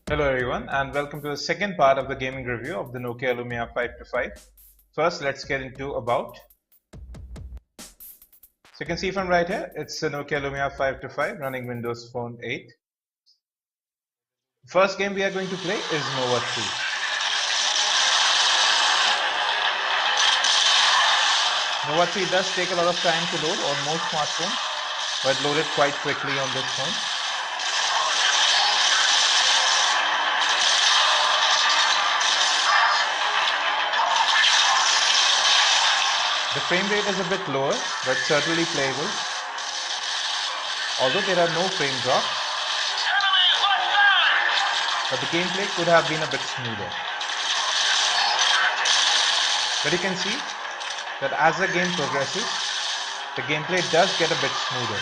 Hello everyone and welcome to the second part of the gaming review of the Nokia Lumia 525. First, let's get into about. So you can see from right here, it's a Nokia Lumia 525 running Windows Phone 8. The first game we are going to play is Nova 3. Nova 3 does take a lot of time to load on most smartphones, but loaded quite quickly on this phone. The frame rate is a bit lower, but certainly playable. Although there are no frame drops, but the gameplay could have been a bit smoother. But you can see that as the game progresses, the gameplay does get a bit smoother.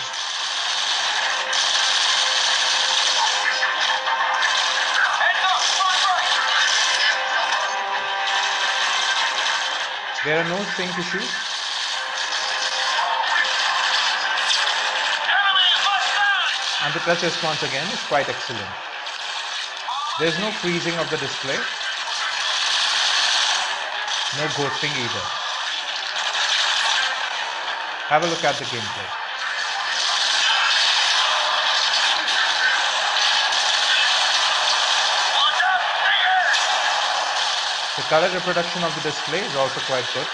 There are no sync issues. And the touch response again is quite excellent. There is no freezing of the display. No ghosting either. Have a look at the gameplay. The color reproduction of the display is also quite good.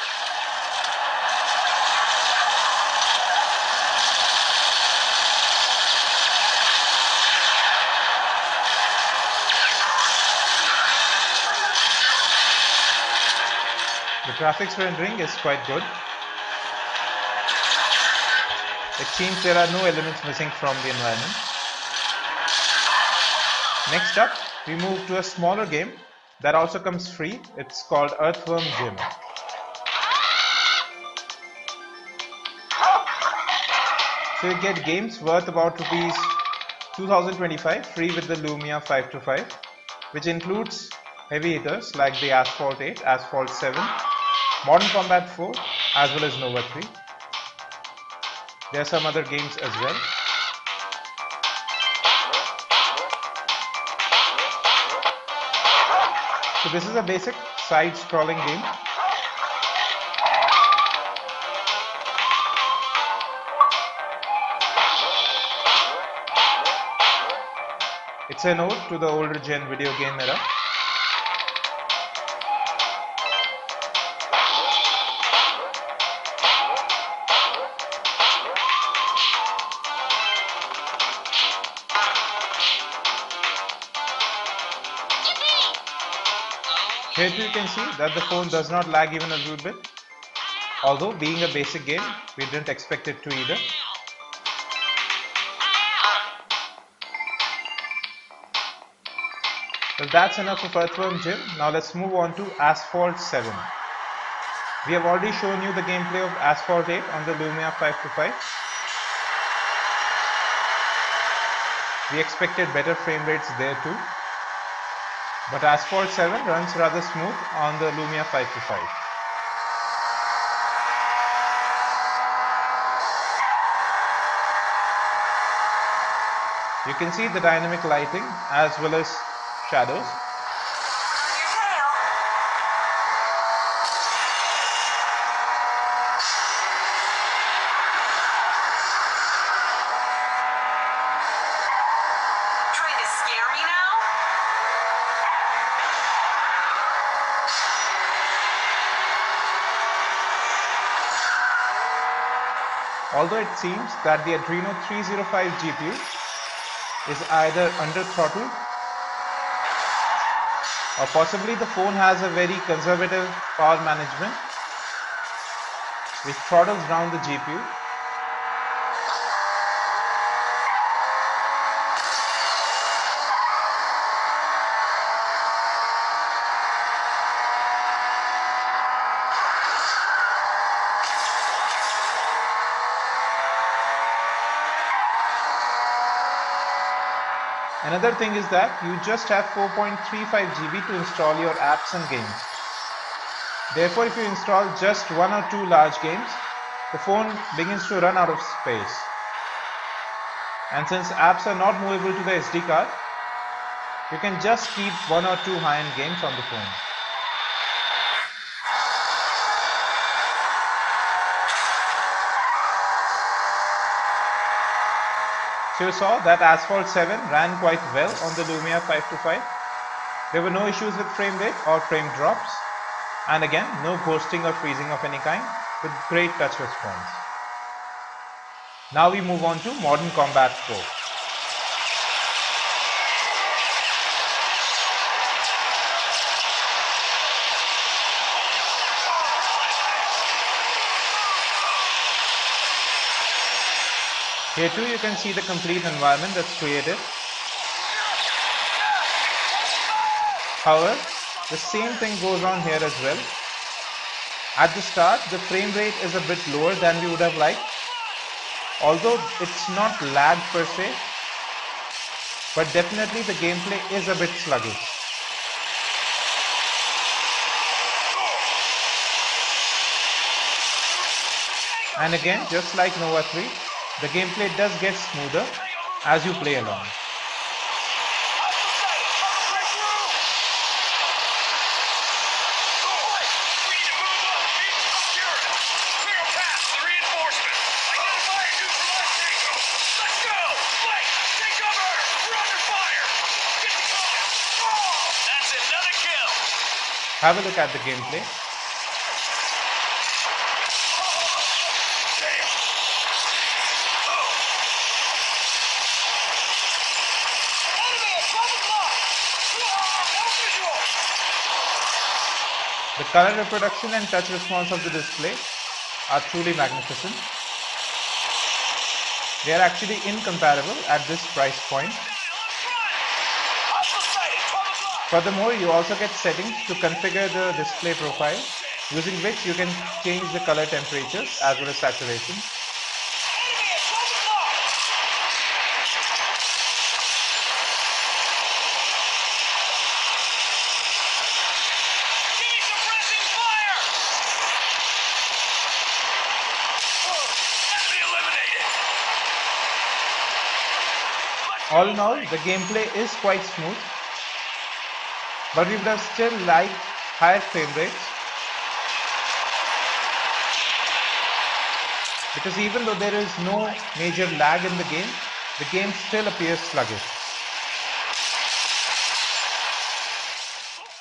The graphics rendering is quite good. It seems there are no elements missing from the environment. Next up, we move to a smaller game that also comes free. It's called Earthworm Jim. So you get games worth about Rs 2025 free with the Lumia 525, which includes heavy hitters like the Asphalt 8, Asphalt 7, Modern Combat 4, as well as Nova 3. There are some other games as well. So this is a basic side-scrolling game. It's an ode to the older gen video game era. Here too you can see that the phone does not lag even a little bit. Although being a basic game, we didn't expect it to either. Well, that's enough of Earthworm Jim. Now let's move on to Asphalt 7. We have already shown you the gameplay of Asphalt 8 on the Lumia 525. We expected better frame rates there too. But Asphalt 7 runs rather smooth on the Lumia 525. You can see the dynamic lighting as well as shadows. Trying to scare me now? Although it seems that the Adreno 305 GPU is either under throttled or possibly the phone has a very conservative power management which throttles down the GPU. Another thing is that you just have 4.35 GB to install your apps and games. Therefore, if you install just one or two large games, the phone begins to run out of space. And since apps are not movable to the SD card, You can just keep 1 or 2 high-end games on the phone. So you saw that Asphalt 7 ran quite well on the Lumia 525. There were no issues with frame rate or frame drops, and again no ghosting or freezing of any kind, with great touch response. Now we move on to Modern Combat Pro. Here too you can see the complete environment that's created. However, the same thing goes on here as well. At the start, the frame rate is a bit lower than we would have liked, although it's not lag per se, but definitely the gameplay is a bit sluggish. And again, just like Nova 3, the gameplay does get smoother as you play along. Have a look at the gameplay. The color reproduction and touch response of the display are truly magnificent. They are actually incomparable at this price point. Furthermore, you also get settings to configure the display profile, using which you can change the color temperatures as well as saturation. All in all, the gameplay is quite smooth, but we would have still liked higher frame rates, because even though there is no major lag in the game still appears sluggish.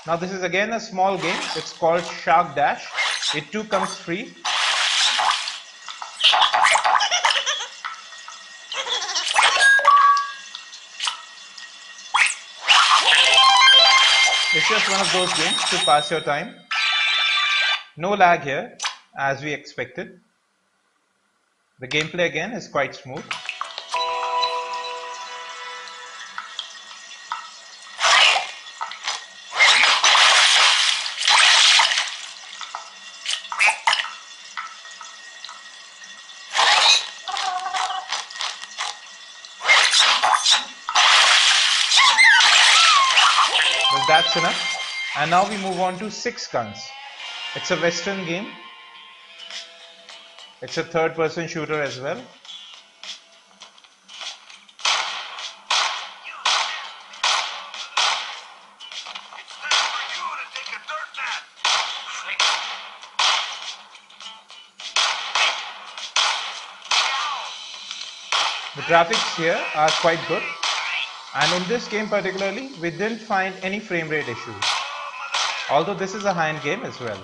Now this is again a small game. It's called Shark Dash. It too comes free. It's just one of those games to pass your time. No lag here, as we expected. The gameplay again is quite smooth. Well, that's enough. And now we move on to Six Guns. It's a Western game. It's a third-person shooter as well. The graphics here are quite good. And in this game particularly, we didn't find any frame rate issues. Although this is a high-end game as well.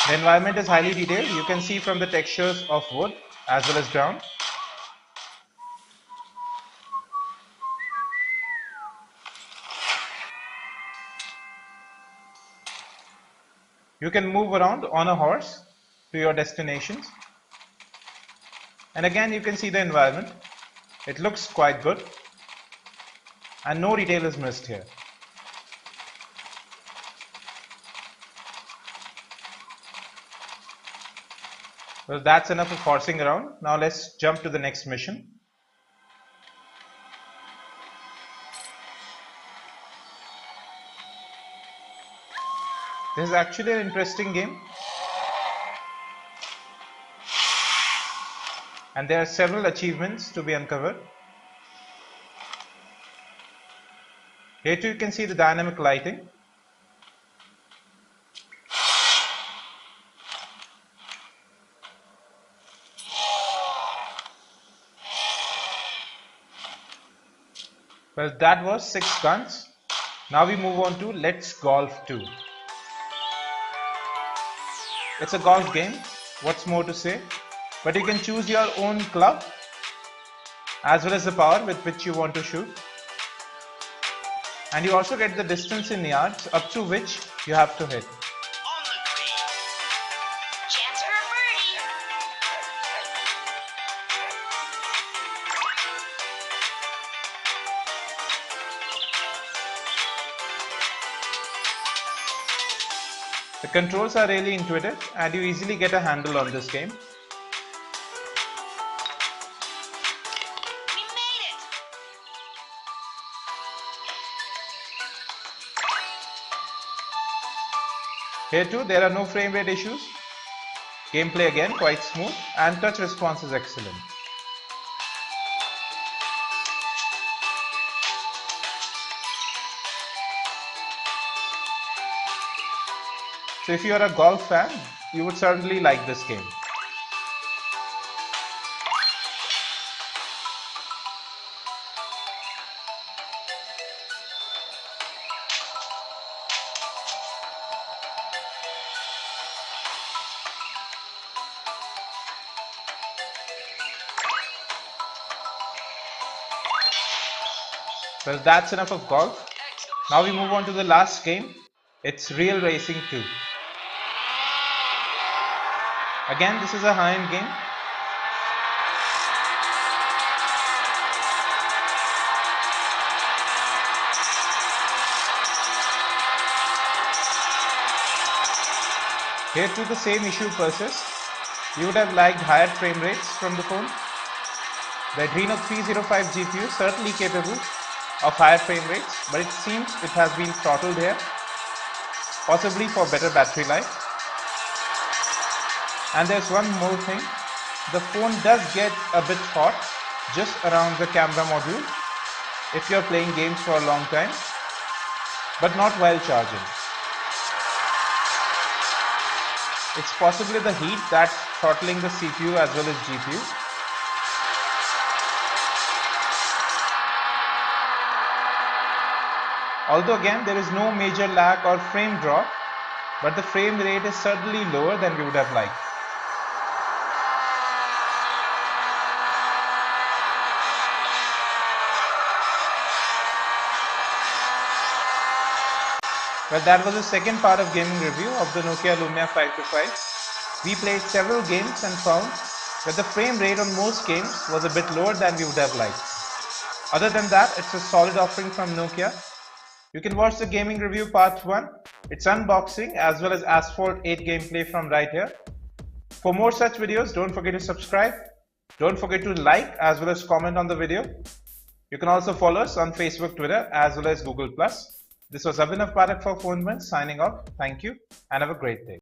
The environment is highly detailed. You can see from the textures of wood as well as ground. You can move around on a horse to your destinations. And again, you can see the environment. It looks quite good. And no detail is missed here. Well, that's enough of horsing around. Now let's jump to the next mission. This is actually an interesting game. and there are several achievements to be uncovered. Here too you can see the dynamic lighting. Well, that was 6 guns. Now we move on to Let's Golf 2. It's a golf game, what's more to say, but you can choose your own club as well as the power with which you want to shoot. And you also get the distance in yards up to which you have to hit. On the green. Chance for a birdie. The controls are really intuitive and you easily get a handle on this game. We made it. Here too there are no frame rate issues. Gameplay again quite smooth and touch response is excellent. So if you are a golf fan, you would certainly like this game. Well, that's enough of golf. Now we move on to the last game. It's Real Racing 2. Again, this is a high-end game. Here too the same issue persists. You would have liked higher frame rates from the phone. The Adreno 305 GPU is certainly capable of higher frame rates, but it seems it has been throttled here, possibly for better battery life. And there's one more thing, the phone does get a bit hot just around the camera module if you're playing games for a long time, but not while charging. It's possibly the heat that's throttling the CPU as well as GPU. Although again there is no major lag or frame drop, but the frame rate is certainly lower than we would have liked. Well, that was the second part of gaming review of the Nokia Lumia 525. We played several games and found that the frame rate on most games was a bit lower than we would have liked. Other than that, it's a solid offering from Nokia. You can watch the gaming review part 1, its unboxing as well as Asphalt 8 gameplay from right here. For more such videos, don't forget to subscribe. Don't forget to like as well as comment on the video. You can also follow us on Facebook, Twitter as well as Google+. This was Abhinav Pathak for PhoneVent signing off. Thank you and have a great day.